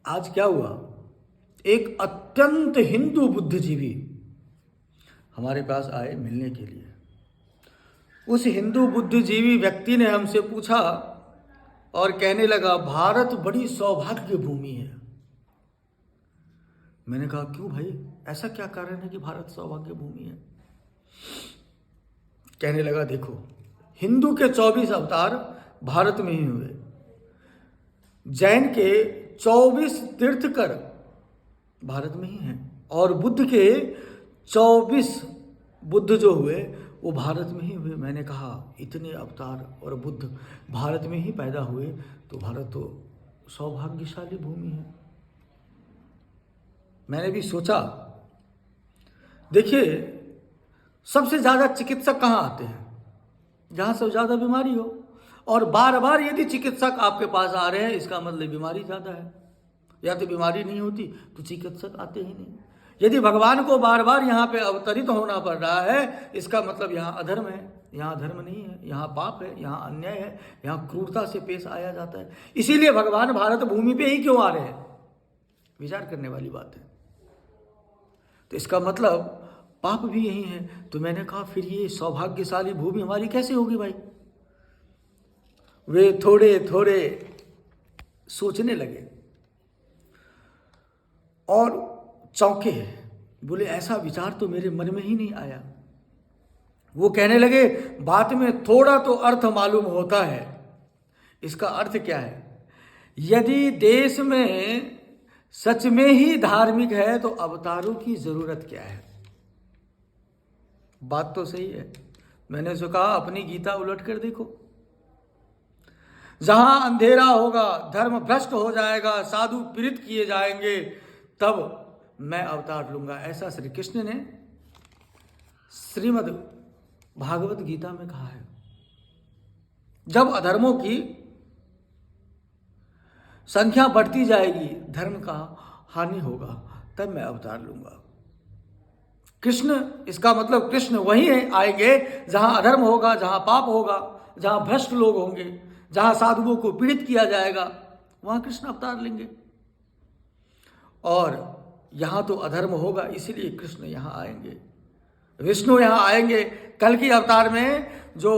आज क्या हुआ, एक अत्यंत हिंदू बुद्धिजीवी हमारे पास आए मिलने के लिए। उस हिंदू बुद्धिजीवी व्यक्ति ने हमसे पूछा और कहने लगा, भारत बड़ी सौभाग्य भूमि है। मैंने कहा, क्यों भाई, ऐसा क्या कारण है कि भारत सौभाग्य भूमि है? कहने लगा, देखो, हिंदू के 24 अवतार भारत में ही हुए, जैन के 24 तीर्थकर भारत में ही हैं, और बुद्ध के 24 बुद्ध जो हुए वो भारत में ही हुए। मैंने कहा, इतने अवतार और बुद्ध भारत में ही पैदा हुए तो भारत तो सौभाग्यशाली भूमि है। मैंने भी सोचा, देखिए, सबसे ज़्यादा चिकित्सक कहाँ आते हैं? जहाँ सबसे ज़्यादा बीमारी हो। और बार बार यदि चिकित्सक आपके पास आ रहे हैं, इसका मतलब बीमारी ज़्यादा है। या तो बीमारी नहीं होती तो चिकित्सक आते ही नहीं। यदि भगवान को बार बार यहाँ पे अवतरित होना पड़ रहा है, इसका मतलब यहाँ अधर्म है, यहाँ धर्म नहीं है, यहाँ पाप है, यहाँ अन्याय है, यहाँ क्रूरता से पेश आया जाता है। इसीलिए भगवान भारत भूमि पे ही क्यों आ रहे हैं? विचार करने वाली बात है। तो इसका मतलब पाप भी यही है। तो मैंने कहा, फिर ये सौभाग्यशाली भूमि हमारी कैसे होगी भाई? वे थोड़े थोड़े सोचने लगे और चौंके। बोले, ऐसा विचार तो मेरे मन में ही नहीं आया। वो कहने लगे, बात में थोड़ा तो अर्थ मालूम होता है। इसका अर्थ क्या है? यदि देश में सच में ही धार्मिक है तो अवतारों की जरूरत क्या है? बात तो सही है। मैंने तो कहा, अपनी गीता उलट कर देखो। जहां अंधेरा होगा, धर्म भ्रष्ट हो जाएगा, साधु पीड़ित किए जाएंगे, तब मैं अवतार लूंगा। ऐसा श्री कृष्ण ने श्रीमद् भागवत गीता में कहा है। जब अधर्मों की संख्या बढ़ती जाएगी, धर्म का हानि होगा, तब मैं अवतार लूंगा। कृष्ण, इसका मतलब कृष्ण वहीं आएंगे जहां अधर्म होगा, जहां पाप होगा, जहां भ्रष्ट लोग होंगे, जहां साधुओं को पीड़ित किया जाएगा, वहां कृष्ण अवतार लेंगे। और यहां तो अधर्म होगा, इसीलिए कृष्ण यहां आएंगे, विष्णु यहां आएंगे। कल की अवतार में जो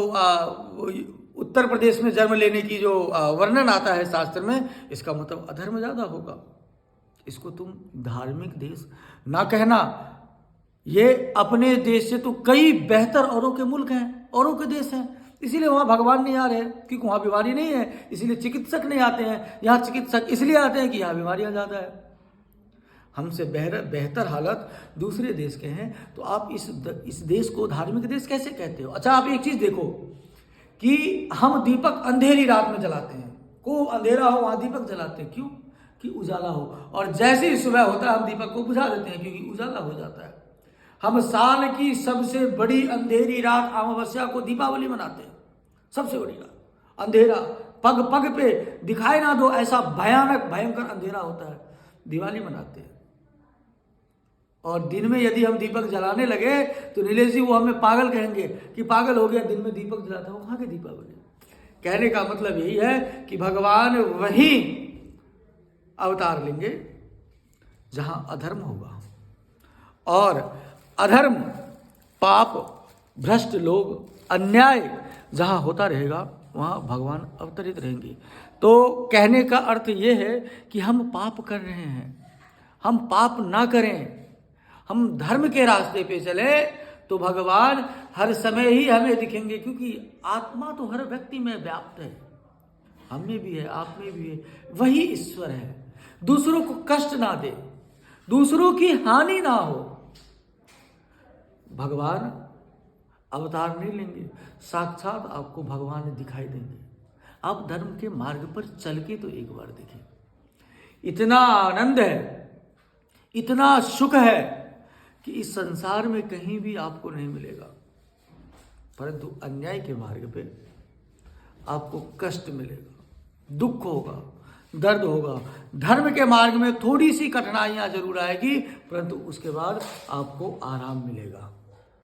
उत्तर प्रदेश में जन्म लेने की जो वर्णन आता है शास्त्र में, इसका मतलब अधर्म ज्यादा होगा। इसको तुम धार्मिक देश ना कहना। ये अपने देश से तो कई बेहतर औरों के मुल्क हैं, औरों के देश हैं, इसीलिए वहाँ भगवान नहीं आ रहे हैं, क्योंकि वहाँ बीमारी नहीं है, इसीलिए चिकित्सक नहीं आते हैं। यहाँ चिकित्सक इसलिए आते हैं कि यहाँ बीमारियाँ ज़्यादा है। हमसे बेहतर हालत दूसरे देश के हैं, तो आप इस देश को धार्मिक देश कैसे कहते हो? अच्छा, आप एक चीज़ देखो कि हम दीपक अंधेरी रात में जलाते हैं, को अंधेरा हो वहाँ दीपक जलाते हैं, क्यों? कि उजाला हो। और जैसे ही सुबह होता है हम दीपक को बुझा देते हैं, क्योंकि उजाला हो जाता है। हम साल की सबसे बड़ी अंधेरी रात अमावस्या को दीपावली मनाते हैं। सबसे बड़ी रात, अंधेरा पग पग पे दिखाई ना दो, ऐसा भयानक भयंकर अंधेरा होता है, दिवाली मनाते हैं। और दिन में यदि हम दीपक जलाने लगे तो नीलेश जी वो हमें पागल कहेंगे कि पागल हो गया, दिन में दीपक जलाता है, वहां के दीपावली। कहने का मतलब यही है कि भगवान वही अवतार लेंगे जहां अधर्म होगा, और अधर्म, पाप, भ्रष्ट लोग, अन्याय जहां होता रहेगा वहां भगवान अवतरित रहेंगे। तो कहने का अर्थ ये है कि हम पाप कर रहे हैं, हम पाप ना करें, हम धर्म के रास्ते पे चले तो भगवान हर समय ही हमें दिखेंगे, क्योंकि आत्मा तो हर व्यक्ति में व्याप्त है, हम में भी है, आप में भी है, वही ईश्वर है। दूसरों को कष्ट ना दे, दूसरों की हानि ना हो। भगवान अवतार नहीं लेंगे, साक्षात आपको भगवान दिखाई देंगे। आप धर्म के मार्ग पर चल के तो एक बार देखें, इतना आनंद है, इतना सुख है कि इस संसार में कहीं भी आपको नहीं मिलेगा। परंतु अन्याय के मार्ग पे आपको कष्ट मिलेगा, दुख होगा, दर्द होगा। धर्म के मार्ग में थोड़ी सी कठिनाइयां जरूर आएगी, परंतु उसके बाद आपको आराम मिलेगा।